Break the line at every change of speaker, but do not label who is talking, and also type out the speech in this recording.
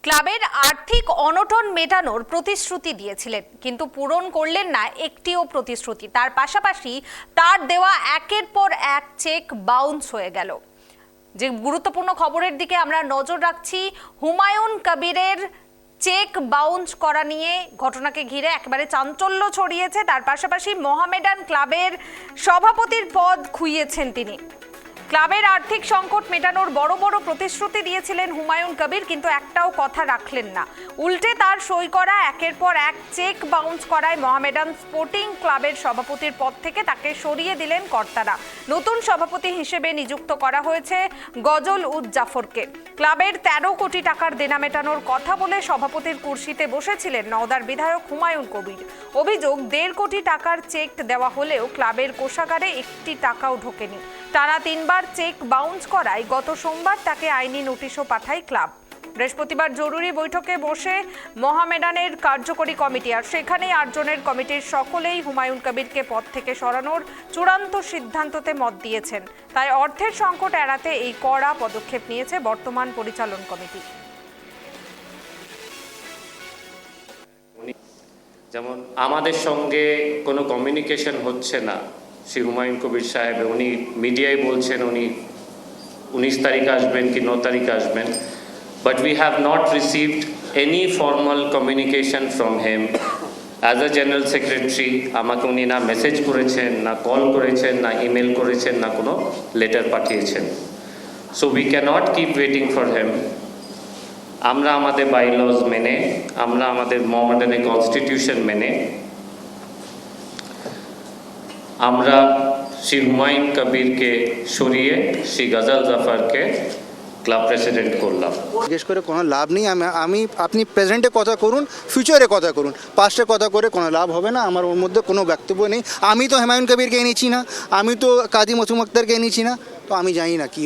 ক্লাবের আর্থিক অনটন মেটানোর প্রতিশ্রুতি দিয়েছিলেন, কিন্তু পূরণ করলেন না একটিও প্রতিশ্রুতি। তার পাশাপাশি তার দেওয়া একের পর এক চেক বাউন্স হয়ে গেল। যে গুরুত্বপূর্ণ খবরের দিকে আমরা নজর রাখছি, হুমায়ুন কবিরের চেক বাউন্স করা নিয়ে ঘটনাকে ঘিরে একেবারে চাঞ্চল্য ছড়িয়েছে। তার পাশাপাশি মোহামেডান ক্লাবের সভাপতির পদ খুইয়েছেন তিনি। ক্লাবের আর্থিক সংকট মেটানোর বড় বড় প্রতিশ্রুতি দিয়েছিলেন হুমায়ুন কবির, কিন্তু একটাও কথা রাখলেন না। উল্টে তার সই করা একের পর এক চেক বাউন্স করায় মোহামেডান স্পোর্টিং ক্লাবের সভাপতির পদ থেকে তাকে সরিয়ে দিলেন কর্তারা। নতুন সভাপতি হিসেবে নিযুক্ত করা হয়েছে গজল উদ জাফরকে। ক্লাবের 13 কোটি টাকার দেনা মেটানোর কথা বলে সভাপতির কুর্সিতে বসেছিলেন নওদার বিধায়ক হুমায়ুন কবির। অভিযোগ, 1.5 কোটি টাকার চেক দেওয়া হলেও ক্লাবের কোষাগারে একটি টাকাও ঢোকেনি। টানা 3 বার চেক বাউন্স করায় গত সোমবার তাকে আইনি নোটিশও পাঠায় ক্লাব। বৃহস্পতিবার জরুরি বৈঠকে বসে মোহামেডানের কার্যকরী কমিটি, আর সেখানেই 8 জনের কমিটির সকলেই হুমায়ুন কবিরকে পদ থেকে সরানোর চূড়ান্ত সিদ্ধান্ততে মত দিয়েছেন। তাই অর্থের সংকট এড়াতে এই কড়া পদক্ষেপ নিয়েছে বর্তমান পরিচালন কমিটি।
যেমন আমাদের সঙ্গে কোনো কমিউনিকেশন হচ্ছে না, শ্রী হুমায়ুন কবির সাহেব উনি মিডিয়ায় বলছেন উনি 19 তারিখ আসবেন কি 9 তারিখ আসবেন, but we have not received any formal communication from hem. As a general secretary আমাকে উনি না মেসেজ করেছেন, না কল করেছেন, না ইমেল করেছেন, না কোনো লেটার পাঠিয়েছেন। So we can't keep waiting for them. আমরা আমাদের বাইলজ মেনে, আমরা আমাদের মোহামেডানের কনস্টিটিউশন মেনে আমরা শ্রী হুমায়ুন কবিরকে সরিয়ে শ্রী গজল জাফরকে ক্লাব প্রেসিডেন্ট করলাম।
জিজ্ঞেস করে কোনো লাভ নেই। আমি আপনি প্রেজেন্টে কথা করুন, ফিউচারে কথা করুন, পাস্টে কথা করে কোনো লাভ হবে না। আমার ওর মধ্যে কোনো বক্তব্য নেই। আমি তো হুমায়ুন কবিরকে এনেছি না, আমি তো কাজী মসুম আক্তারকে এনেছি না, তো আমি জানি না কি